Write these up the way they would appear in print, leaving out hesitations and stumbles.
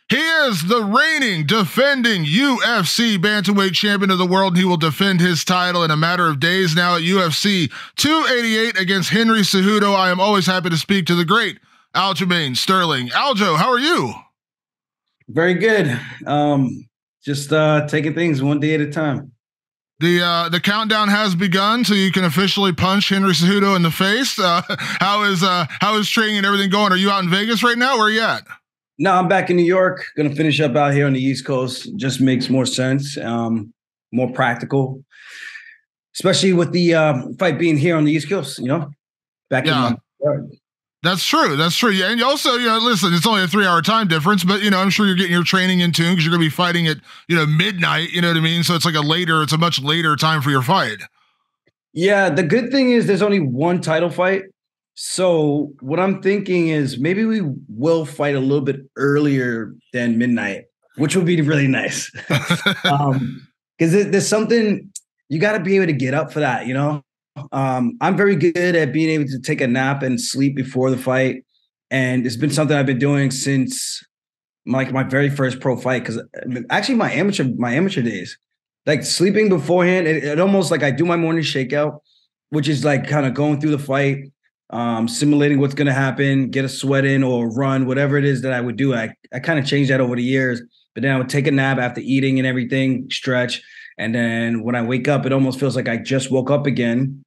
He is the reigning, defending UFC bantamweight champion of the world, and he will defend his title in a matter of days now at UFC 288 against Henry Cejudo. I am always happy to speak to the great Aljamain Sterling. Aljo, how are you? Very good. Just taking things one day at a time. The countdown has begun, so you can officially punch Henry Cejudo in the face. How is training and everything going? Are you out in Vegas right now? Where are you at? No, I'm back in New York. Going to finish up out here on the East Coast. Just makes more sense, more practical, especially with the fight being here on the East Coast. Back in my yard. That's true. That's true. Yeah, and also, listen, it's only a 3-hour time difference, but I'm sure you're getting your training in tune because you're going to be fighting at midnight. You know what I mean? So it's it's a much later time for your fight. Yeah, the good thing is there's only one title fight. So what I'm thinking is maybe we will fight a little bit earlier than midnight, which would be really nice. Because there's something you got to be able to get up for that, I'm very good at being able to take a nap and sleep before the fight. And it's been something I've been doing since my very first pro fight. Because actually my amateur days, like sleeping beforehand, it almost like I do my morning shakeout, which is like kind of going through the fight, simulating what's going to happen, get a sweat in or run, whatever it is that I would do. I kind of changed that over the years, but then I would take a nap after eating and everything, stretch. And then when I wake up, it almost feels like I just woke up again.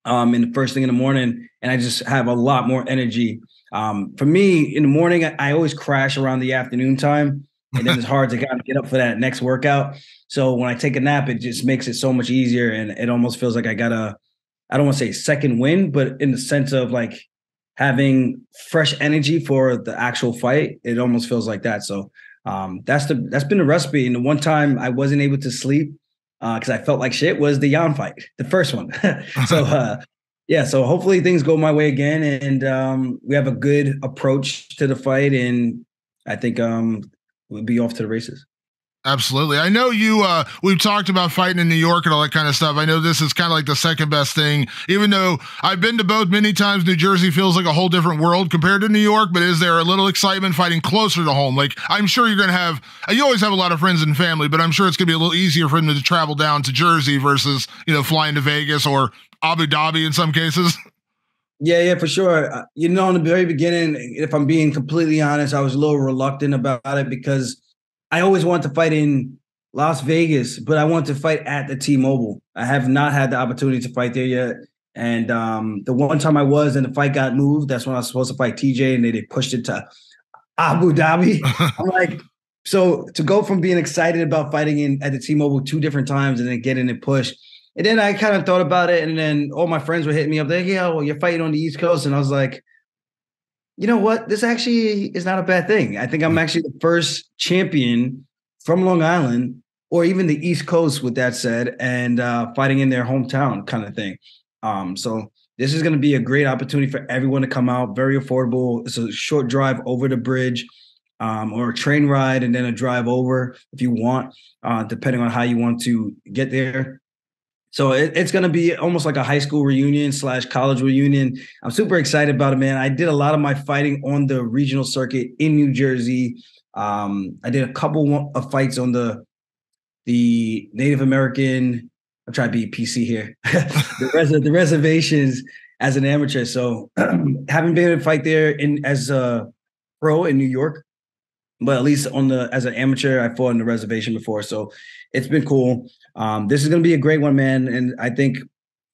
In the first thing in the morning, and I just have a lot more energy. For me, in the morning, I always crash around the afternoon time, and then it's hard to kind of get up for that next workout. So when I take a nap, it just makes it so much easier, and it almost feels like I got I don't want to say second win, but in the sense of like having fresh energy for the actual fight, it almost feels like that. So that's been the recipe. And the one time I wasn't able to sleep, because I felt like shit was the Jan fight, the first one. So hopefully things go my way again, and we have a good approach to the fight, and I think we'll be off to the races. Absolutely. I know we've talked about fighting in New York and all that kind of stuff. I know this is kind of like the second best thing, even though I've been to both many times. New Jersey feels like a whole different world compared to New York, but is there a little excitement fighting closer to home? Like, I'm sure you're going to you always have a lot of friends and family, but I'm sure it's going to be a little easier for them to travel down to Jersey versus, flying to Vegas or Abu Dhabi in some cases. Yeah, for sure. In the very beginning, if I'm being completely honest, I was a little reluctant about it because I always wanted to fight in Las Vegas, but I want to fight at the T-Mobile. I have not had the opportunity to fight there yet. And the one time I was and the fight got moved, that's when I was supposed to fight TJ, and they pushed it to Abu Dhabi. I'm like, so to go from being excited about fighting at the T-Mobile 2 different times and then getting it pushed. And then I kind of thought about it, and then all my friends were hitting me up. They're like, yeah, well, you're fighting on the East Coast. And I was like, you know what? This actually is not a bad thing. I think I'm actually the first champion from Long Island or even the East Coast, with that said, and fighting in their hometown kind of thing. So this is going to be a great opportunity for everyone to come out. Very affordable. It's a short drive over the bridge, or a train ride and then a drive over if you want, depending on how you want to get there. So it's going to be almost like a high school reunion / college reunion. I'm super excited about it, man. I did a lot of my fighting on the regional circuit in New Jersey. I did a couple of fights on the Native American. I'm trying to be PC here. the reservations as an amateur. So haven't been able to fight there as a pro in New York, but at least as an amateur, I fought on the reservation before. So it's been cool. This is going to be a great one, man. And I think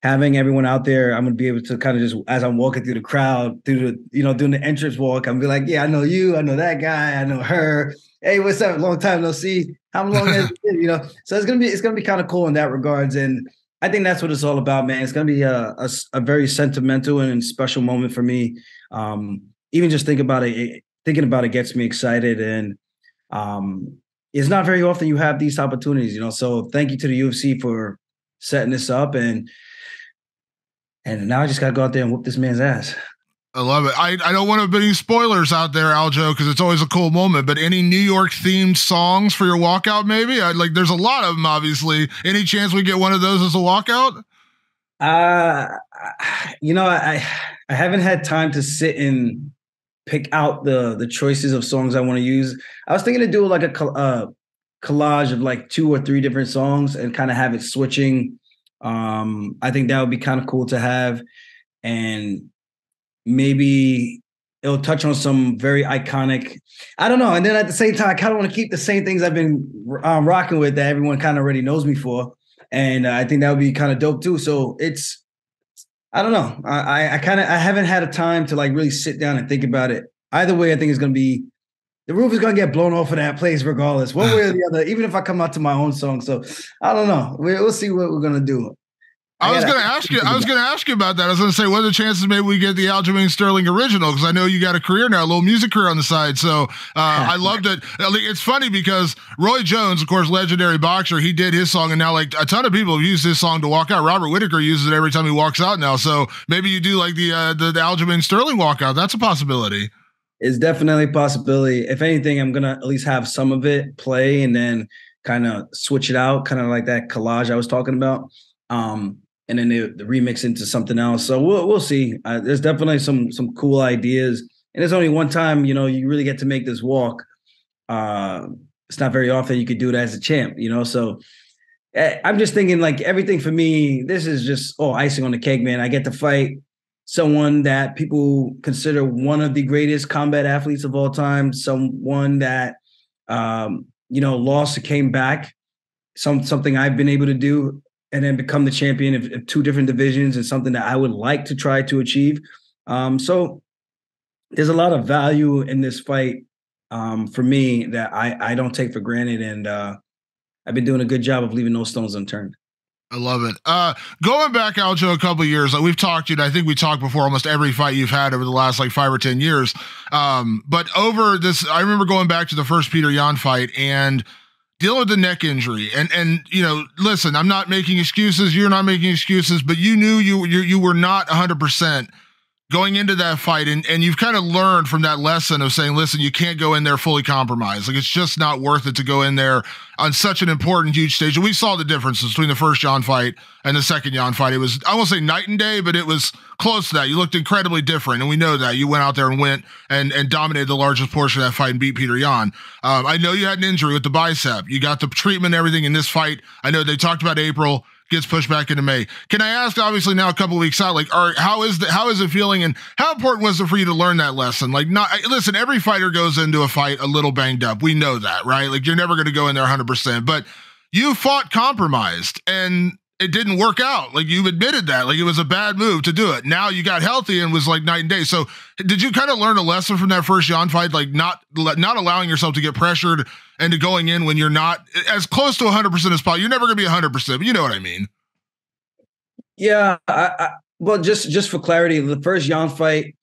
having everyone out there, I'm going to be able to kind of just, as I'm walking through the crowd, doing the entrance walk, I'm be like, yeah, I know you. I know that guy. I know her. Hey, what's up? Long time no see. How long has it been? So it's going to be kind of cool in that regards. And I think that's what it's all about, man. It's going to be a very sentimental and special moment for me. Even just thinking about it gets me excited. And it's not very often you have these opportunities, So thank you to the UFC for setting this up, and now I just gotta go out there and whoop this man's ass. I love it. I don't want to put any spoilers out there, Aljo, because it's always a cool moment. But any New York themed songs for your walkout? Maybe there's a lot of them. Obviously, any chance we get one of those as a walkout? I haven't had time to sit and pick out the choices of songs I want to use. I was thinking to do like a collage of like 2 or 3 different songs and kind of have it switching. I think that would be kind of cool to have, and maybe it'll touch on some very iconic. I don't know. And then at the same time, I kind of want to keep the same things I've been rocking with that everyone kind of already knows me for, and I think that would be kind of dope too. So it's, I don't know. I haven't had a time to like really sit down and think about it. Either way, I think it's gonna be, the roof is gonna get blown off of that place regardless, one way or the other. Even if I come out to my own song, so I don't know. We'll see what we're gonna do. I was going to ask you about that. I was going to say, what are the chances maybe we get the Aljamain Sterling original? Because I know you got a career now, a little music career on the side. So I loved it. It's funny because Roy Jones, of course, legendary boxer, he did his song, and now like a ton of people have used his song to walk out. Robert Whitaker uses it every time he walks out now. So maybe you do like the Aljamain Sterling walkout. That's a possibility. It's definitely a possibility. If anything, I'm gonna at least have some of it play and then kind of switch it out, kind of like that collage I was talking about. And then the remix into something else. So we'll see. There's definitely some cool ideas, and it's only one time, you really get to make this walk. It's not very often you could do it as a champ, So I'm just thinking like everything for me, this is just icing on the cake, man. I get to fight someone that people consider one of the greatest combat athletes of all time, someone that lost and came back, something I've been able to do, and then become the champion of 2 different divisions, and something that I would like to try to achieve. So there's a lot of value in this fight for me that I don't take for granted. And I've been doing a good job of leaving no stones unturned. I love it. Going back, Aljo, a couple of years, like we've talked, I think we talked before almost every fight you've had over the last like 5 or 10 years. But over this, I remember going back to the first Peter Yan fight and dealing with the neck injury, and listen, I'm not making excuses. You're not making excuses, but you knew you were not 100% going into that fight, and you've kind of learned from that lesson of saying, listen, you can't go in there fully compromised. Like, it's just not worth it to go in there on such an important, huge stage. And we saw the differences between the first Yan fight and the second Yan fight. It was, I won't say night and day, but it was close to that. You looked incredibly different, and we know that. You went out there and went and dominated the largest portion of that fight and beat Peter Yan. I know you had an injury with the bicep. You got the treatment and everything in this fight. I know they talked about April, gets pushed back into May. Can I ask, obviously now a couple of weeks out, like, how is it feeling, and how important was it for you to learn that lesson? Like, listen, every fighter goes into a fight a little banged up. We know that, right? Like, you're never going to go in there 100%, but you fought compromised and it didn't work out. Like, you've admitted that, like, it was a bad move to do it. Now you got healthy and was like night and day. So did you kind of learn a lesson from that first Yan fight? Like, not allowing yourself to get pressured and to going in when you're not as close to 100% as possible. You're never going to be 100%, but you know what I mean? Yeah. Well, just for clarity, the first Yan fight,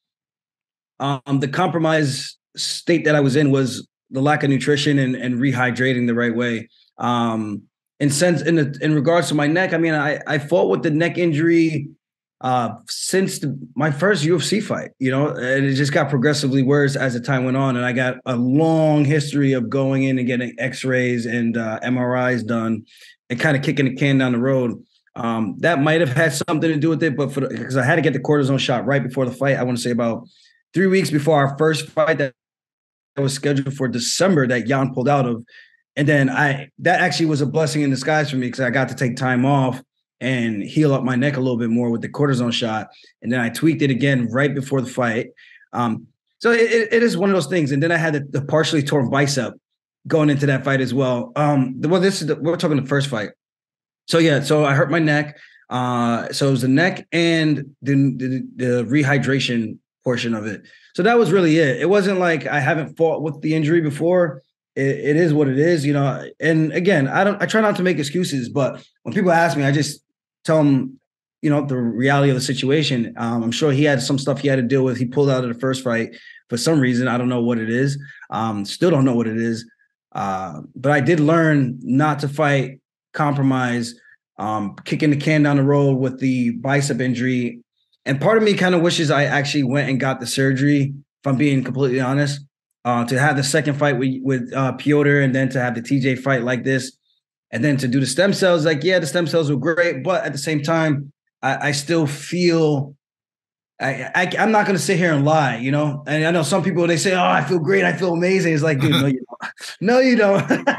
the compromise state that I was in was the lack of nutrition and rehydrating the right way. In regards to my neck, I mean, I fought with the neck injury since my first UFC fight, and it just got progressively worse as the time went on. And I got a long history of going in and getting x-rays and MRIs done and kind of kicking the can down the road. That might have had something to do with it, but because I had to get the cortisone shot right before the fight, I want to say about 3 weeks before our first fight that was scheduled for December that Yan pulled out of. And then that actually was a blessing in disguise for me, because I got to take time off and heal up my neck a little bit more with the cortisone shot. And then I tweaked it again right before the fight. So it is one of those things. And then I had the partially torn bicep going into that fight as well. We're talking the first fight. So I hurt my neck. So it was the neck and the rehydration portion of it. So that was really it. It wasn't like I haven't fought with the injury before. It is what it is, And again, I try not to make excuses, but when people ask me, I just tell them, the reality of the situation. I'm sure he had some stuff he had to deal with. He pulled out of the first fight for some reason. I don't know what it is. Still don't know what it is. But I did learn not to fight compromise, kicking the can down the road with the bicep injury. And part of me kind of wishes I actually went and got the surgery, if I'm being completely honest. To have the second fight with Piotr, and then to have the TJ fight like this, and then to do the stem cells, the stem cells were great, but at the same time, I still feel I'm not going to sit here and lie, you know. And I know some people, they say, "Oh, I feel great, I feel amazing." It's like, dude, no, you don't. No, you don't.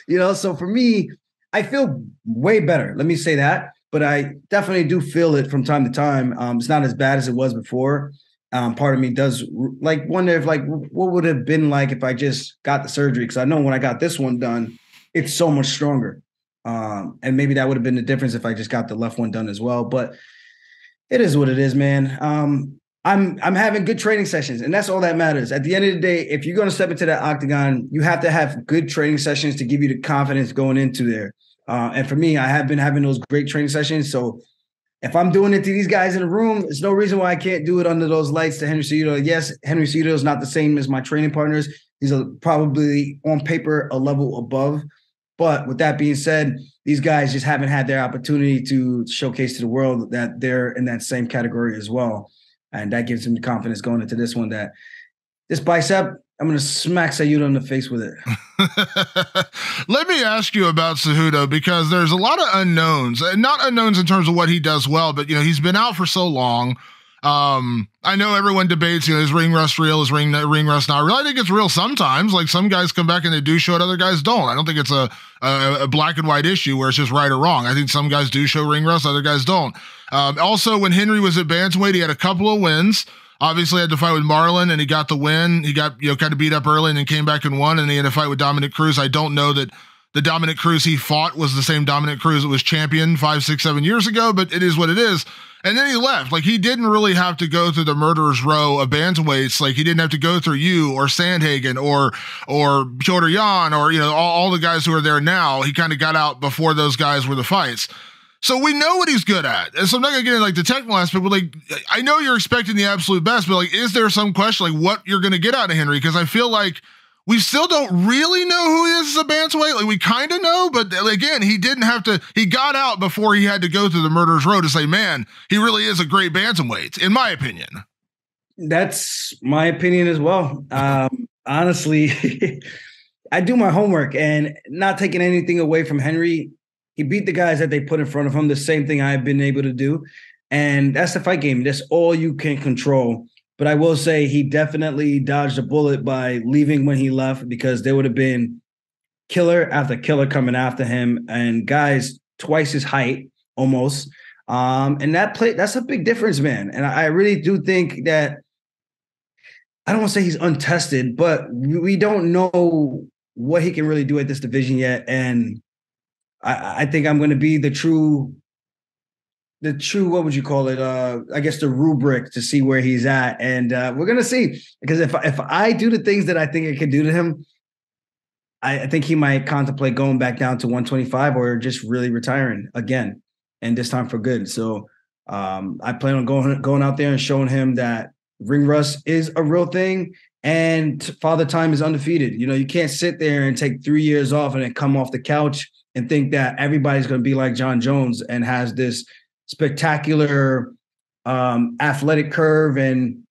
You know. So for me, I feel way better. Let me say that. But I definitely do feel it from time to time. It's not as bad as it was before. Part of me does like wonder if like what would have been like if I just got the surgery, because I know when I got this one done, it's so much stronger. And maybe that would have been the difference if I just got the left one done as well. But it is what it is, man. I'm having good training sessions, and that's all that matters. At the end of the day, if you're going to step into that octagon, you have to have good training sessions to give you the confidence going into there. And for me, I have been having those great training sessions. So if I'm doing it to these guys in the room, there's no reason why I can't do it under those lights to Henry Cejudo. Yes, Henry Cejudo is not the same as my training partners. He's probably on paper a level above. But with that being said, these guys just haven't had their opportunity to showcase to the world that they're in that same category as well. And that gives them the confidence going into this one that this bicep, I'm going to smack Cejudo in the face with it. Let me ask you about Cejudo, because there's a lot of unknowns, and not unknowns in terms of what he does well, but, you know, he's been out for so long. I know everyone debates, you know, is ring rust real? Is ring rust not real? I think it's real sometimes. Like, some guys come back and they do show it, other guys don't. I don't think it's a black and white issue where it's just right or wrong. I think some guys do show ring rust, other guys don't. Also, when Henry was at bantamweight, he had a couple of wins. Obviously had to fight with Marlon, and he got the win. He got, you know, kind of beat up early and then came back and won, and he had a fight with Dominic Cruz. I don't know that the Dominic Cruz he fought was the same Dominic Cruz that was champion 5, 6, 7 years ago, but it is what it is. And then he left. Like, he didn't really have to go through the murderer's row of bantamweights. Like, he didn't have to go through you or Sandhagen or Piotr Jan or, you know, all the guys who are there now. He kind of got out before those guys were the fights. So we know what he's good at. And so I'm not going to get into like the technical aspect, but like, I know you're expecting the absolute best, but like, is there some question like what you're going to get out of Henry? Because I feel like we still don't really know who he is as a bantamweight. Like, we kind of know, but again, he didn't have to, he got out before he had to go through the murderer's row to say, man, he really is a great bantamweight, in my opinion. That's my opinion as well. Honestly, I do my homework, and not taking anything away from Henry. He beat the guys that they put in front of him, the same thing I've been able to do. And that's the fight game. That's all you can control. But I will say he definitely dodged a bullet by leaving when he left, because there would have been killer after killer coming after him, and guys twice his height almost. And that's a big difference, man. And I really do think that, I don't want to say he's untested, but we don't know what he can really do at this division yet. And I think I'm going to be the true, what would you call it? I guess the rubric to see where he's at. And we're going to see, because if I do the things that I think I could do to him, I think he might contemplate going back down to 125 or just really retiring again, and this time for good. So I plan on going out there and showing him that ring rust is a real thing, and Father Time is undefeated. You know, you can't sit there and take 3 years off and then come off the couch and think that everybody's going to be like John Jones and has this spectacular athletic curve. And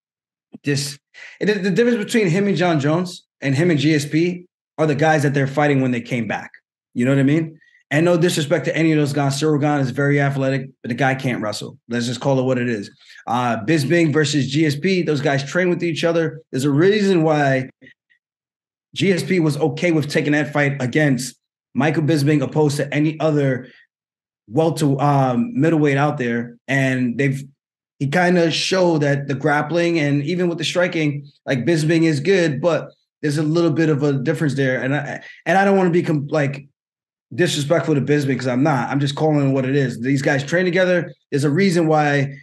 the difference between him and John Jones and him and GSP are the guys that they're fighting when they came back. You know what I mean? And no disrespect to any of those guys. Cyril Gane is very athletic, but the guy can't wrestle. Let's just call it what it is. Bisping versus GSP, those guys train with each other. There's a reason why GSP was okay with taking that fight against Michael Bisping opposed to any other middleweight out there. And he kind of showed that the grappling and even with the striking, like, Bisping is good, but there's a little bit of a difference there. And I don't want to be disrespectful to Bisping, because I'm not. I'm just calling it what it is. These guys train together. There's a reason why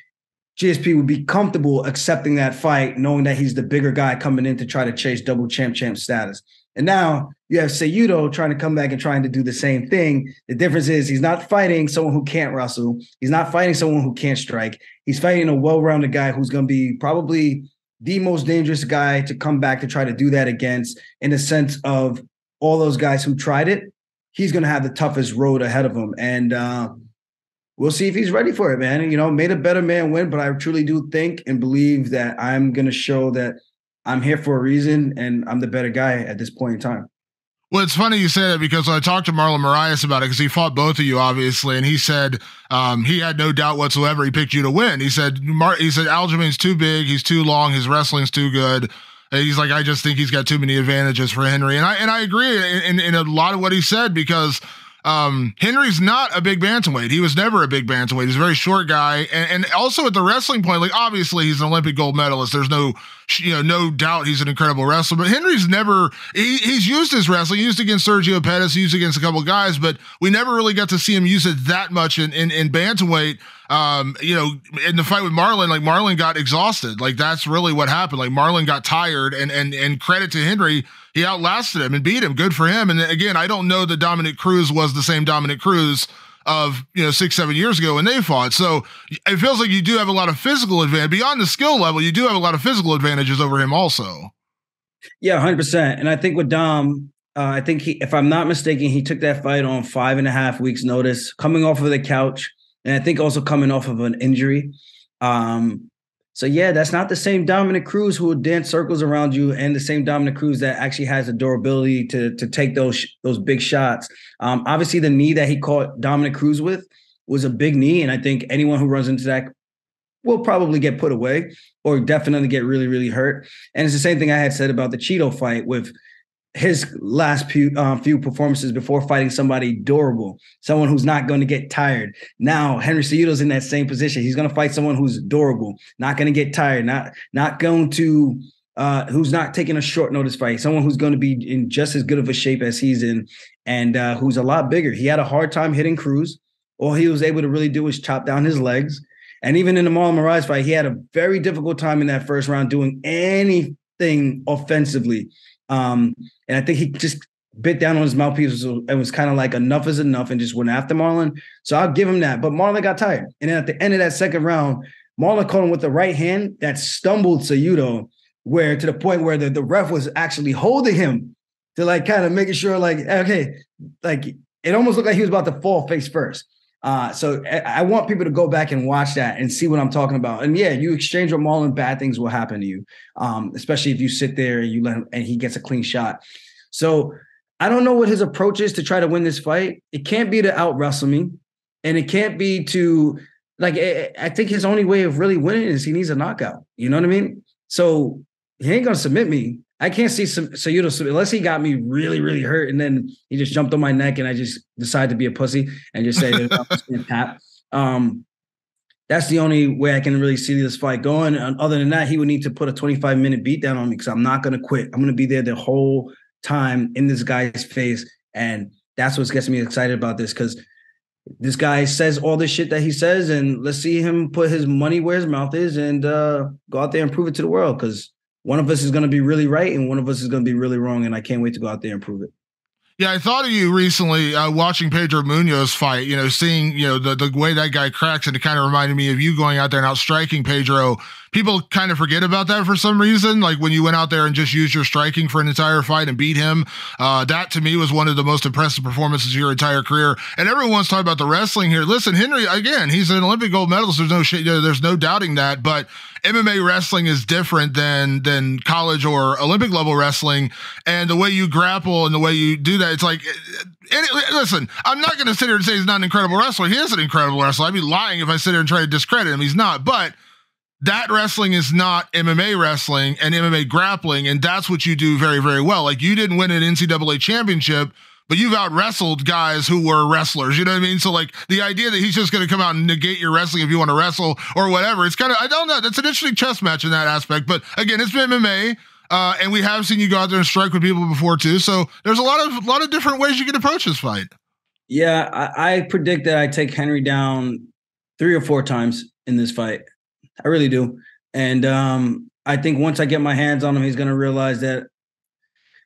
GSP would be comfortable accepting that fight, knowing that he's the bigger guy coming in to try to chase double champ status. And now you have Cejudo trying to come back and trying to do the same thing. The difference is he's not fighting someone who can't wrestle. He's not fighting someone who can't strike. He's fighting a well-rounded guy who's going to be probably the most dangerous guy to come back to try to do that against, in the sense of all those guys who tried it. He's going to have the toughest road ahead of him. And we'll see if he's ready for it, man. You know, made a better man win, but I truly do think and believe that I'm going to show that I'm here for a reason and I'm the better guy at this point in time. Well, it's funny you say that because I talked to Marlon Moraes about it because he fought both of you, obviously, and he said he had no doubt whatsoever he picked you to win. He said Aljamain's too big, he's too long, his wrestling's too good. And he's like, I just think he's got too many advantages for Henry, and I agree in a lot of what he said because Henry's not a big bantamweight. He was never a big bantamweight. He's a very short guy. And also at the wrestling point, like obviously he's an Olympic gold medalist. There's no doubt he's an incredible wrestler, but Henry's never, he's used his wrestling. He used against Sergio Pettis, used against a couple of guys, but we never really got to see him use it that much in bantamweight. In the fight with Marlon, like Marlon got exhausted. Like that's really what happened. Like Marlon got tired and credit to Henry, he outlasted him and beat him. Good for him. And again, I don't know that Dominic Cruz was the same Dominic Cruz of 6-7 years ago when they fought. So it feels like you do have a lot of physical advantage beyond the skill level. You do have a lot of physical advantages over him also. Yeah, 100%. And I think with Dom, I think if I'm not mistaken, he took that fight on 5.5 weeks notice, coming off of the couch. And I think also coming off of an injury. So yeah, that's not the same Dominic Cruz who will dance circles around you, and the same Dominic Cruz that actually has the durability to take those big shots. Obviously, the knee that he caught Dominic Cruz with was a big knee, and I think anyone who runs into that will probably get put away or definitely get really, really hurt. And it's the same thing I had said about the Cheeto fight with his last few performances before fighting somebody durable, someone who's not going to get tired. Now, Henry Cejudo's in that same position. He's going to fight someone who's durable, not going to get tired, not going to who's not taking a short notice fight, someone who's going to be in just as good of a shape as he's in, and who's a lot bigger. He had a hard time hitting Cruz. All he was able to really do was chop down his legs. And even in the Marlon Moraes fight, he had a very difficult time in that first round doing anything offensively. And I think he just bit down on his mouthpiece and was kind of like enough is enough and just went after Marlon. So I'll give him that. But Marlon got tired. And then at the end of that second round, Marlon caught him with the right hand that stumbled Cejudo, where to the point where the ref was actually holding him to like kind of making sure like, okay, like it almost looked like he was about to fall face first. So I want people to go back and watch that and see what I'm talking about. And yeah, you exchange with Marlon, bad things will happen to you, especially if you sit there and you let him and he gets a clean shot. So I don't know what his approach is to try to win this fight. It can't be to out wrestle me, and it can't be to like. I think his only way of really winning is he needs a knockout. You know what I mean? So he ain't gonna submit me. I can't see Cejudo unless he got me really, really hurt, and then he just jumped on my neck, and I just decided to be a pussy and just say tap. That's the only way I can really see this fight going. And other than that, he would need to put a 25-minute beat down on me because I'm not going to quit. I'm going to be there the whole time in this guy's face, and that's what gets me excited about this because this guy says all this shit that he says, and let's see him put his money where his mouth is and go out there and prove it to the world because one of us is going to be really right and one of us is going to be really wrong, and I can't wait to go out there and prove it. Yeah, I thought of you recently watching Pedro Munoz fight, seeing, the way that guy cracks, and it kind of reminded me of you going out there and outstriking Pedro. People kind of forget about that for some reason. Like when you went out there and just used your striking for an entire fight and beat him, that to me was one of the most impressive performances of your entire career. And everyone's talking about the wrestling here. Listen, Henry, again, he's an Olympic gold medalist. There's no doubting that, but MMA wrestling is different than college or Olympic level wrestling. And the way you grapple and the way you do that, it's like, listen, I'm not going to sit here and say he's not an incredible wrestler. He is an incredible wrestler. I'd be lying if I sit here and try to discredit him. He's not, but that wrestling is not MMA wrestling and MMA grappling. And that's what you do very, very well. Like you didn't win an NCAA championship, but you've out wrestled guys who were wrestlers. You know what I mean? So like the idea that he's just going to come out and negate your wrestling if you want to wrestle or whatever, it's kind of, I don't know. That's an interesting chess match in that aspect. But again, it's been MMA. And we have seen you go out there and strike with people before too. So there's a lot of different ways you can approach this fight. Yeah. I predict that I take Henry down 3 or 4 times in this fight. I really do. And I think once I get my hands on him, he's going to realize that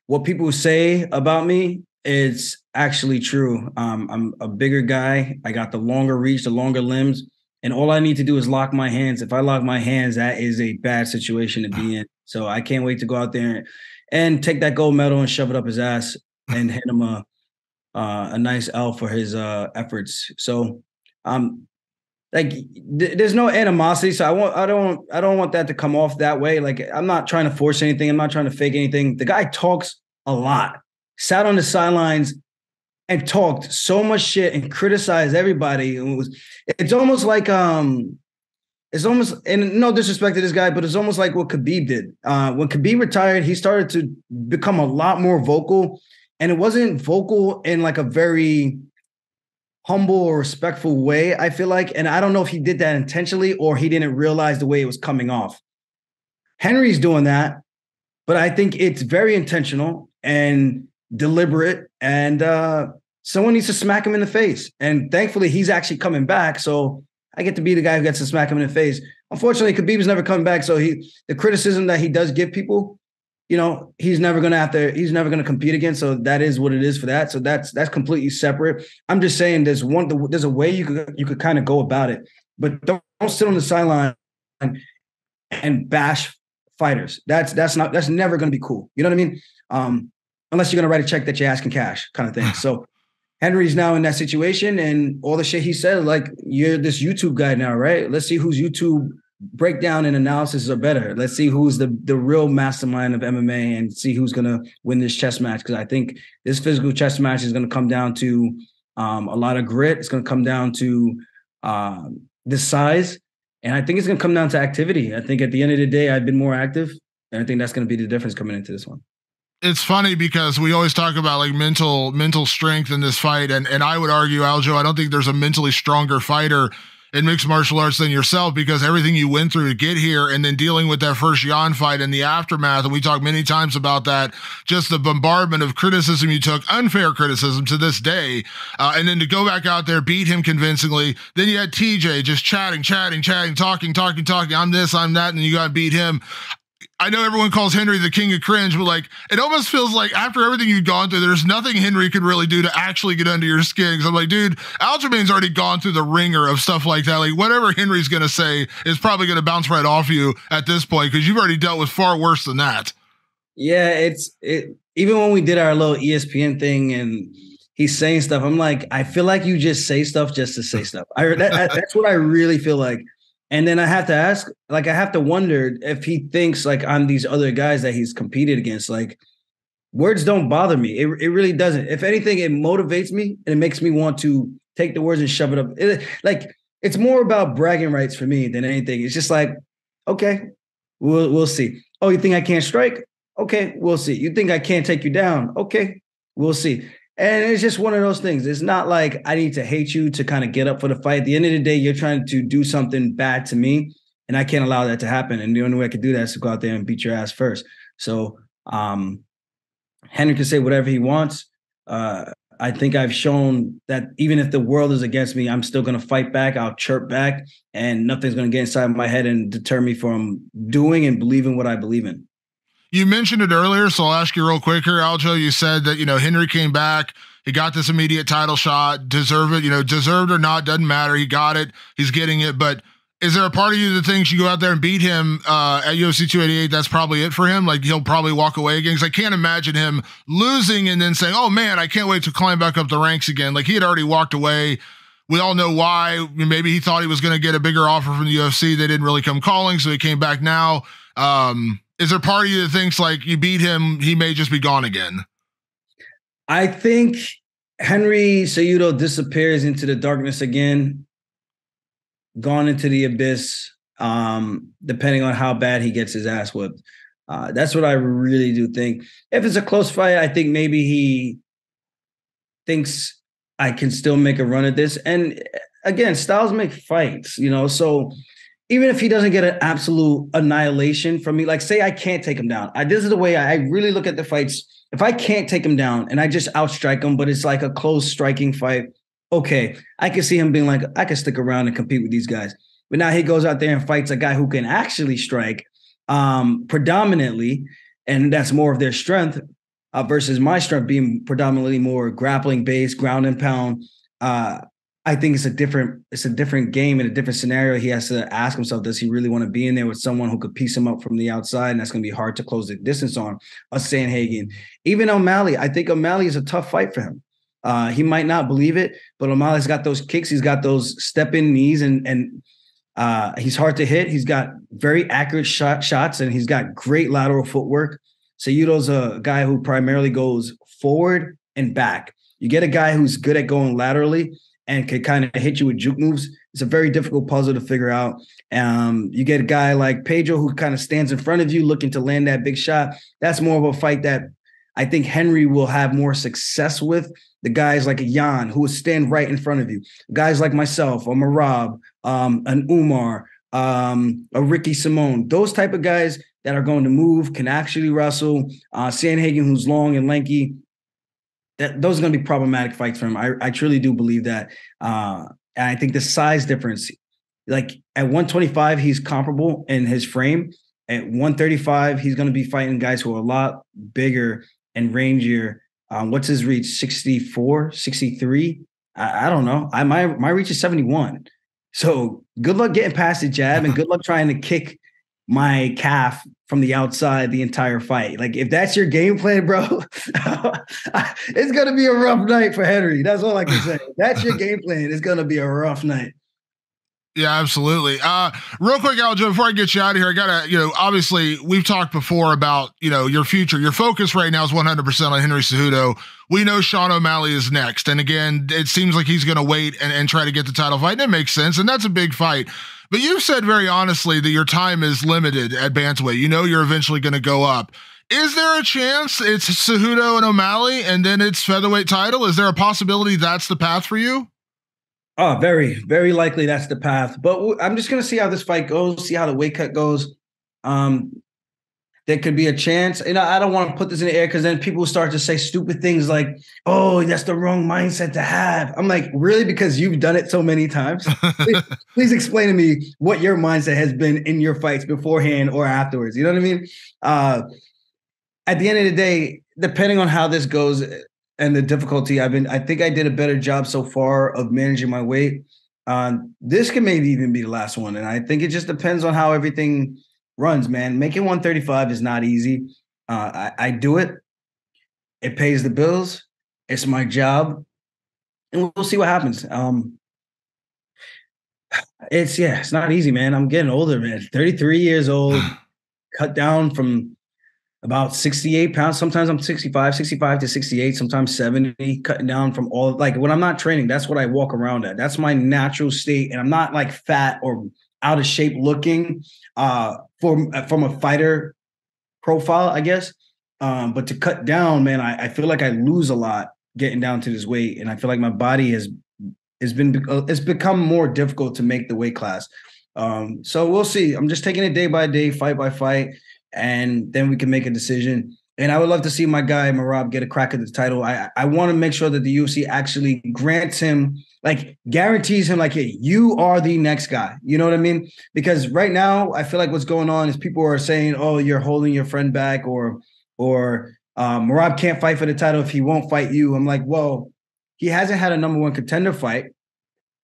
what people say about me is actually true. I'm a bigger guy. I got the longer reach, the longer limbs, and all I need to do is lock my hands. If I lock my hands, that is a bad situation to be in. So I can't wait to go out there and take that gold medal and shove it up his ass and hit him a nice L for his efforts. So there's no animosity. So I don't want that to come off that way. Like I'm not trying to force anything. I'm not trying to fake anything. The guy talks a lot. sat on the sidelines and talked so much shit and criticized everybody. It's almost like it's almost, and no disrespect to this guy, but it's almost like what Khabib did. When Khabib retired, he started to become a lot more vocal, and it wasn't vocal in like a very humble or respectful way, I feel like. And I don't know if he did that intentionally or he didn't realize the way it was coming off. Henry's doing that, but I think it's very intentional and deliberate, and someone needs to smack him in the face. And thankfully, he's actually coming back. So I get to be the guy who gets to smack him in the face. Unfortunately, Khabib's never coming back. So the criticism that he does give people, you know, he's never going to compete again. So that is what it is for that. So that's completely separate. I'm just saying there's a way you could kind of go about it, but don't sit on the sideline and bash fighters. That's never going to be cool. You know what I mean? Unless you're going to write a check that you're asking cash kind of thing. So Henry's now in that situation, and all the shit he said, like, you're this YouTube guy now, right? Let's see whose YouTube breakdown and analysis are better. Let's see who's the real mastermind of MMA and see who's going to win this chess match. Because I think this physical chess match is going to come down to a lot of grit. It's going to come down to the size. And I think it's going to come down to activity. I think at the end of the day, I've been more active. And I think that's going to be the difference coming into this one. It's funny because we always talk about like mental strength in this fight. And I would argue, Aljo, I don't think there's a mentally stronger fighter in mixed martial arts than yourself, because everything you went through to get here, and then dealing with that first Jan fight and the aftermath. And we talked many times about that, just the bombardment of criticism you took, unfair criticism to this day. And then to go back out there, beat him convincingly. Then you had TJ just chatting, talking. I'm this, I'm that. And you got to beat him. I know everyone calls Henry the king of cringe, but like, it almost feels like after everything you've gone through, there's nothing Henry could really do to actually get under your skin. Cause I'm like, dude, Aljamain's already gone through the ringer of stuff like that. Like, whatever Henry's going to say is probably going to bounce right off you at this point, cause you've already dealt with far worse than that. Yeah. Even when we did our little ESPN thing and he's saying stuff, I'm like, I feel like you just say stuff just to say stuff. That's what I really feel like. And then I have to ask, like, I have to wonder if he thinks like on these other guys that he's competed against, like, words don't bother me. It really doesn't. If anything, it motivates me and it makes me want to take the words and shove it up. It's more about bragging rights for me than anything. It's just like, okay, we'll see. Oh, you think I can't strike? Okay, we'll see. You think I can't take you down? Okay, we'll see. And it's just one of those things. It's not like I need to hate you to kind of get up for the fight. At the end of the day, you're trying to do something bad to me, and I can't allow that to happen. And the only way I could do that is to go out there and beat your ass first. So Henry can say whatever he wants. I think I've shown that even if the world is against me, I'm still going to fight back. I'll chirp back, and nothing's going to get inside my head and deter me from doing and believing what I believe in. You mentioned it earlier, so I'll ask you real quick here, Aljo. You said that, Henry came back. He got this immediate title shot. Deserve it, deserved or not, doesn't matter. He got it. He's getting it. But is there a part of you that thinks you go out there and beat him at UFC 288? That's probably it for him. Like, he'll probably walk away again. Because I can't imagine him losing and then saying, oh, man, I can't wait to climb back up the ranks again. Like, he had already walked away. We all know why. Maybe he thought he was going to get a bigger offer from the UFC. They didn't really come calling, so he came back now. Is there part of you that thinks like you beat him, he may just be gone again? I think Henry Cejudo disappears into the darkness again, gone into the abyss, depending on how bad he gets his ass whipped. That's what I really do think. If it's a close fight, I think maybe he thinks I can still make a run at this. And again, styles make fights, so even if he doesn't get an absolute annihilation from me, like say I can't take him down. This is the way I really look at the fights. If I can't take him down and I just outstrike him, but it's like a close striking fight, okay, I can see him being like, I can stick around and compete with these guys. But now he goes out there and fights a guy who can actually strike predominantly, and that's more of their strength versus my strength being predominantly more grappling based, ground and pound. I think it's a different game and a different scenario. He has to ask himself, does he really want to be in there with someone who could piece him up from the outside? And that's going to be hard to close the distance on. Sandhagen. Even O'Malley, I think O'Malley is a tough fight for him. He might not believe it, but O'Malley's got those kicks. He's got those step-in knees, and he's hard to hit. He's got very accurate shots, and he's got great lateral footwork. Cejudo's a guy who primarily goes forward and back. You get a guy who's good at going laterally and can kind of hit you with juke moves. It's a very difficult puzzle to figure out. You get a guy like Pedro who kind of stands in front of you looking to land that big shot. That's more of a fight that I think Henry will have more success with. The guys like a Jan who will stand right in front of you. Guys like myself, or Marab, an Umar, a Ricky Simone. Those type of guys that are going to move, can actually wrestle. Sandhagen, who's long and lanky. Those are going to be problematic fights for him. I truly do believe that. And I think the size difference, like at 125, he's comparable in his frame. At 135, he's going to be fighting guys who are a lot bigger and rangier. What's his reach? 64, 63? I don't know. My reach is 71. So good luck getting past the jab and good luck trying to kick my calf from the outside the entire fight. Like, if that's your game plan, bro, it's going to be a rough night for Henry. That's all I can say. If that's your game plan, it's going to be a rough night. Yeah, absolutely. Real quick, Aljo, before I get you out of here, I gotta, obviously we've talked before about, your future. Your focus right now is 100% on Henry Cejudo. We know Sean O'Malley is next. And again, it seems like he's going to wait and try to get the title fight. And it makes sense. And that's a big fight. But you've said very honestly that your time is limited at bantamweight. You're eventually going to go up. Is there a chance it's Cejudo and O'Malley and then it's featherweight title? Is there a possibility that's the path for you? Oh, very, very likely that's the path. But I'm just going to see how this fight goes, see how the weight cut goes. There could be a chance. And I don't want to put this in the air because then people start to say stupid things like, oh, that's the wrong mindset to have. I'm like, really? Because you've done it so many times? Please explain to me what your mindset has been in your fights beforehand or afterwards. You know what I mean? At the end of the day, depending on how this goes and the difficulty, I think I did a better job so far of managing my weight. This can maybe even be the last one. And I think it just depends on how everything runs, man. Making 135 is not easy. I do it. It pays the bills. It's my job. And we'll see what happens. It's not easy, man. I'm getting older, man. 33 years old, cut down from about 68 pounds. Sometimes I'm 65 to 68, sometimes 70, cutting down from all, like when I'm not training, that's what I walk around at. That's my natural state. And I'm not like fat or out of shape looking from a fighter profile, I guess. But to cut down, man, I feel like I lose a lot getting down to this weight. And I feel like my body it's become more difficult to make the weight class. So we'll see. I'm just taking it day by day, fight by fight. And then we can make a decision. And I would love to see my guy, Marab, get a crack at the title. I want to make sure that the UFC actually grants him, like guarantees him, like, hey, you are the next guy. You know what I mean? Because right now, I feel like what's going on is people are saying, oh, you're holding your friend back or Marab can't fight for the title if he won't fight you. I'm like, well, he hasn't had a number one contender fight,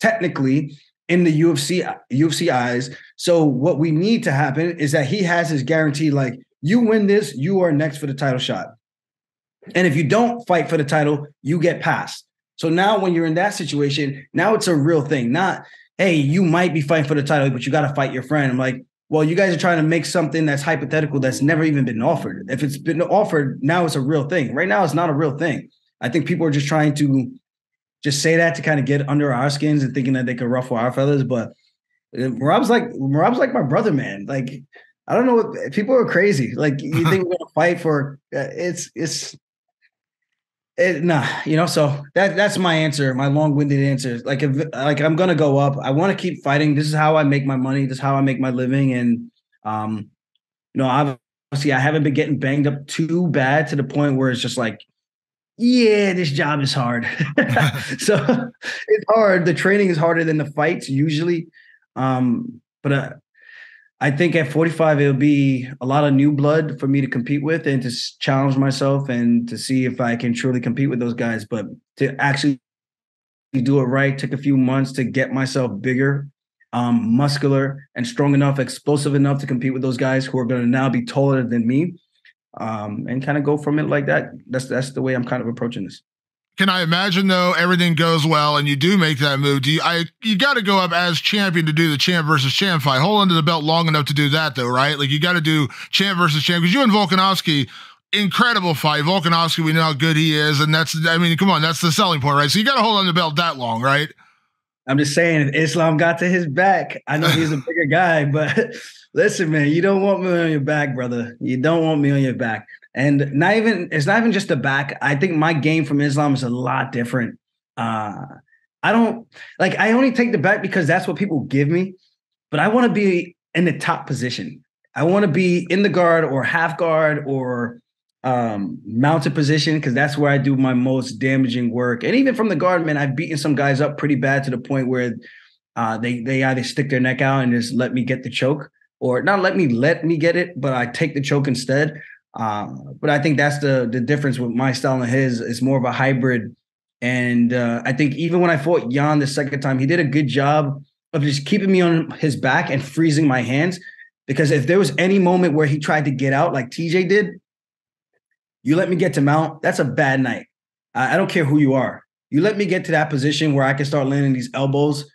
technically, in the UFC eyes. So what we need to happen is that he has his guarantee, like, you win this, you are next for the title shot. And if you don't fight for the title, you get passed. So now when you're in that situation, now it's a real thing. Not, hey, you might be fighting for the title, but you got to fight your friend. I'm like, well, you guys are trying to make something that's hypothetical that's never even been offered. If it's been offered, now it's a real thing. Right now, it's not a real thing. I think people are just trying to just say that to kind of get under our skins and thinking that they can ruffle our feathers. But Marab's like my brother, man. Like, I don't know what people are crazy. Like, you think we're gonna fight for so that's my answer, my long-winded answer. Like, if I'm gonna go up, I want to keep fighting. This is how I make my money. This is how I make my living. And obviously I haven't been getting banged up too bad to the point where it's just like, yeah, this job is hard. So it's hard. The training is harder than the fights usually. But I think at 45, it'll be a lot of new blood for me to compete with and to challenge myself and to see if I can truly compete with those guys. But to actually do it right, took a few months to get myself bigger, muscular and strong enough, explosive enough to compete with those guys who are going to now be taller than me. And kind of go from it like that. That's the way I'm kind of approaching this. Can I imagine, though, everything goes well and you do make that move? You got to go up as champion to do the champ versus champ fight. Hold on to the belt long enough to do that, though, right? Like, you got to do champ versus champ, because you and Volkanovski, incredible fight. Volkanovski, we know how good he is, and come on, that's the selling point, right? So you got to hold on the belt that long, right? I'm just saying, if Islam got to his back, I know he's a bigger guy, but listen, man, you don't want me on your back, brother. You don't want me on your back. And it's not even just the back. I think my game from Islam is a lot different. I only take the back because that's what people give me, but I want to be in the top position. I want to be in the guard or half guard or mounted position, because that's where I do my most damaging work. And even from the guard, man, I've beaten some guys up pretty bad to the point where they either stick their neck out and just let me get the choke, or not let me get it, but I take the choke instead. But I think that's the difference with my style and his. It's more of a hybrid. And I think even when I fought Jan the second time, he did a good job of just keeping me on his back and freezing my hands. Because if there was any moment where he tried to get out like TJ did, you let me get to mount, that's a bad night. I don't care who you are. You let me get to that position where I can start landing these elbows,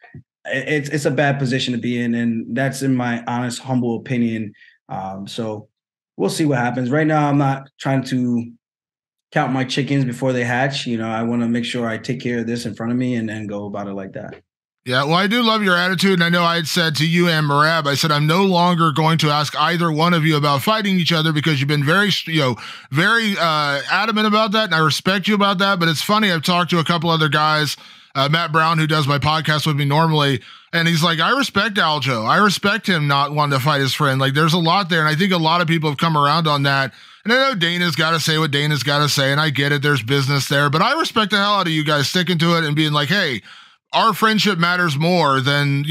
it's a bad position to be in. And that's in my honest, humble opinion. So we'll see what happens. Right now, I'm not trying to count my chickens before they hatch. I want to make sure I take care of this in front of me and then go about it like that. Yeah, well, I do love your attitude, and I know I had said to you and Merab, I said I'm no longer going to ask either one of you about fighting each other, because you've been very adamant about that, and I respect you about that. But it's funny, I've talked to a couple other guys, Matt Brown, who does my podcast with me normally, and he's like, I respect Aljo. I respect him not wanting to fight his friend. Like, there's a lot there, and I think a lot of people have come around on that. And I know Dana's got to say what Dana's got to say, and I get it, there's business there, but I respect the hell out of you guys sticking to it and being like, hey, our friendship matters more than,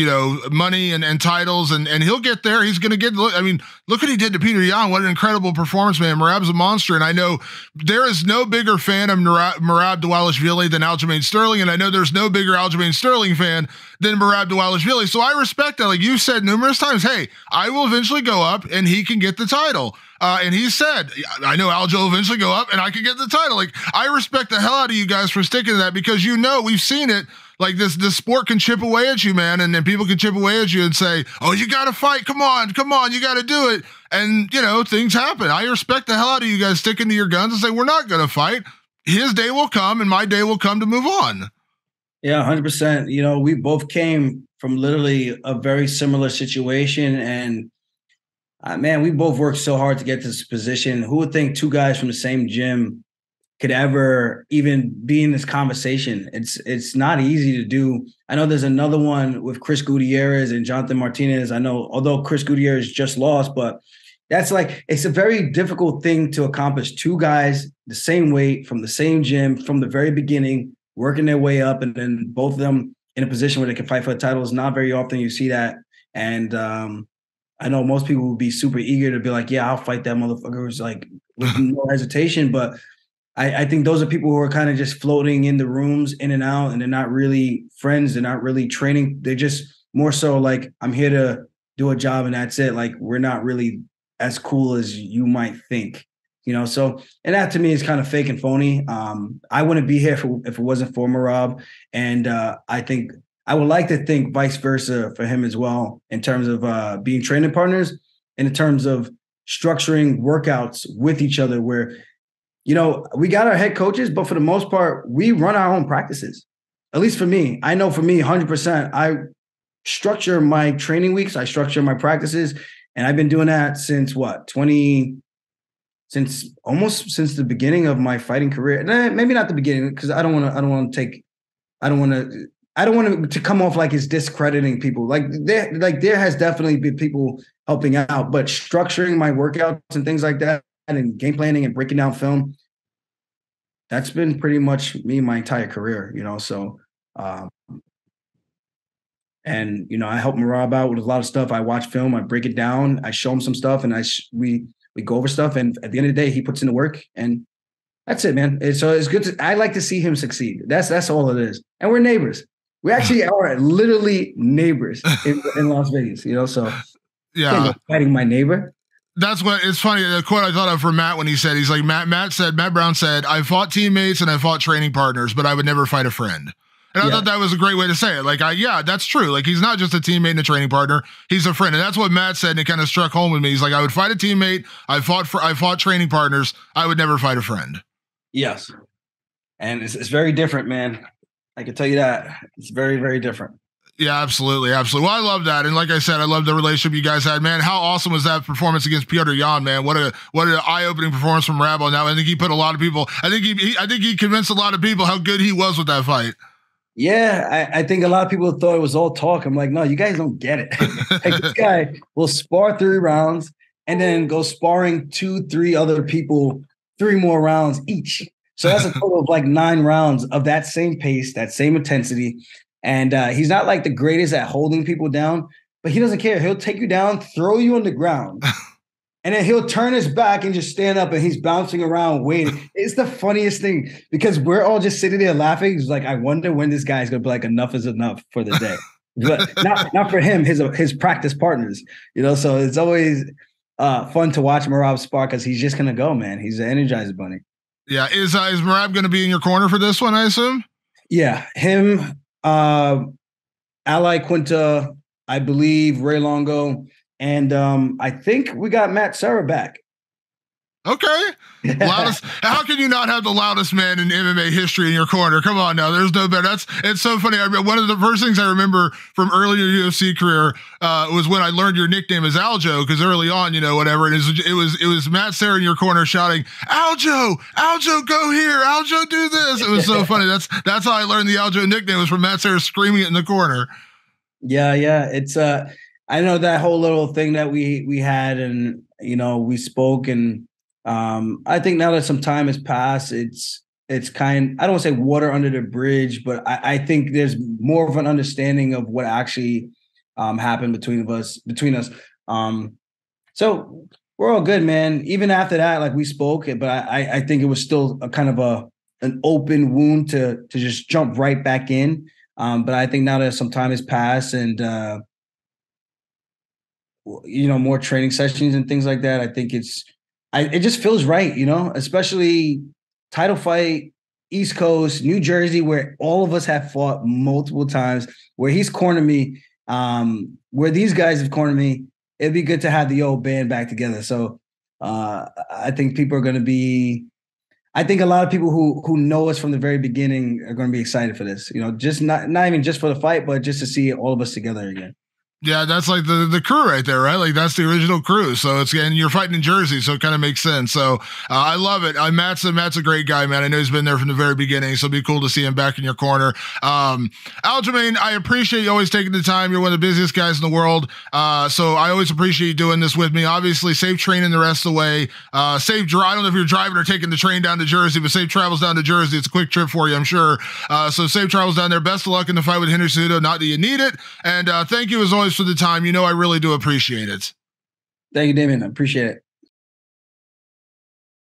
money and titles, and he'll get there. He's going to get, look what he did to Peter Yan. What an incredible performance, man. Merab's a monster. And I know there is no bigger fan of Merab Dvalishvili than Aljamain Sterling. And I know there's no bigger Aljamain Sterling fan than Merab Dvalishvili. So I respect that. Like you've said numerous times, hey, I will eventually go up and he can get the title. And he said, I know Aljo will eventually go up and I can get the title. Like, I respect the hell out of you guys for sticking to that, because we've seen it. Like this sport can chip away at you, man. And then people can chip away at you and say, oh, you got to fight. Come on. You got to do it. And, things happen. I respect the hell out of you guys sticking to your guns and say, we're not going to fight. His day will come and my day will come to move on. Yeah, 100%. We both came from literally a very similar situation. And man, we both worked so hard to get to this position. Who would think two guys from the same gym could ever even be in this conversation? It's not easy to do. I know there's another one with Chris Gutierrez and Jonathan Martinez. I know, although Chris Gutierrez just lost, but it's a very difficult thing to accomplish. Two guys, the same weight, from the same gym, from the very beginning, working their way up, and then both of them in a position where they can fight for a title. Is not very often you see that. And I know most people would be super eager to be like, yeah, I'll fight that motherfucker, who's like with no hesitation. But I think those are people who are kind of just floating in the rooms, in and out, and they're not really friends. They're not really training. They're just more so like, I'm here to do a job and that's it. Like, we're not really as cool as you might think, So, and that to me is kind of fake and phony. I wouldn't be here if it wasn't for Merab. And I think I would like to think vice versa for him as well, in terms of being training partners and in terms of structuring workouts with each other where, we got our head coaches, but for the most part, we run our own practices. At least for me. I know for me, 100%, I structure my training weeks. I structure my practices. And I've been doing that since since the beginning of my fighting career. Maybe not the beginning, because I don't want to come off like it's discrediting people. Like there has definitely been people helping out, but structuring my workouts and things like that, and game planning and breaking down film, that's been pretty much me my entire career, So, and I help Merab out with a lot of stuff. I watch film, I break it down, I show him some stuff, and we go over stuff. And at the end of the day, he puts in the work, and that's it, man. So it's good. I like to see him succeed. That's all it is. And we're neighbors. We actually are literally neighbors in Las Vegas, So yeah, fighting my neighbor. That's what it's funny. The quote I thought of from Matt when he said, he's like, Matt Brown said, I fought teammates and I fought training partners, but I would never fight a friend. And I thought that was a great way to say it. Like, yeah, that's true. Like, he's not just a teammate and a training partner. He's a friend. And that's what Matt said. And it kind of struck home with me. He's like, I would fight a teammate. I fought training partners. I would never fight a friend. Yes. And it's very different, man. I can tell you that. It's very, very different. Yeah, absolutely. Absolutely. Well, I love that. And like I said, I love the relationship you guys had, man. How awesome was that performance against Petr Yan, man? What an eye-opening performance from Rabo. Now, I think he put a lot of people, I think he convinced a lot of people how good he was with that fight. Yeah, I think a lot of people thought it was all talk. I'm like, no, you guys don't get it. Like, this guy will spar 3 rounds and then go sparring 2-3 other people 3 more rounds each. So that's a total of like 9 rounds of that same pace, that same intensity. And he's not like the greatest at holding people down, but he doesn't care. He'll take you down, throw you on the ground, and then he'll turn his back and just stand up and he's bouncing around waiting. It's the funniest thing because we're all just sitting there laughing. He's like, I wonder when this guy's going to be like, enough is enough for the day. But not for him, his practice partners, so it's always fun to watch Merab spar because he's just going to go, man. He's an Energizer bunny. Yeah. Is Merab going to be in your corner for this one, I assume? Yeah. Him, Ally Quinta, I believe Ray Longo, and I think we got Matt Serra back. Okay. Loudest. How can you not have the loudest man in MMA history in your corner? Come on now. There's no better. It's so funny. One of the first things I remember from early in your UFC career was when I learned your nickname is Aljo, because early on, whatever, it was Matt Serra in your corner shouting, Aljo, go here, Aljo, do this. It was so funny. That's how I learned the Aljo nickname, was from Matt Serra screaming it in the corner. Yeah. It's I know that whole little thing that we had, and we spoke, and I think now that some time has passed, it's I don't want to say water under the bridge, but I think there's more of an understanding of what actually happened between us. So we're all good, man. Even after that, like, we spoke, but I think it was still a kind of an open wound to just jump right back in. But I think now that some time has passed and more training sessions and things like that, I think it just feels right, especially title fight, East Coast, New Jersey, where all of us have fought multiple times, where he's cornered me, where these guys have cornered me. It'd be good to have the old band back together. So I think people are going to be, I think a lot of people who know us from the very beginning are going to be excited for this, just not even just for the fight, but just to see all of us together again. Yeah, that's like the crew right there, right? Like, that's the original crew. So and you're fighting in Jersey, so it kind of makes sense. So I love it. Matt's a great guy, man. I know he's been there from the very beginning, so it'd be cool to see him back in your corner. Aljamain, I appreciate you always taking the time. You're one of the busiest guys in the world. So I always appreciate you doing this with me. Obviously, safe training the rest of the way. I don't know if you're driving or taking the train down to Jersey, but safe travels down to Jersey. It's a quick trip for you, I'm sure. So safe travels down there. Best of luck in the fight with Henry Cejudo. Not that you need it. And thank you as always for the time. I really do appreciate it. Thank you, Damon. I appreciate it.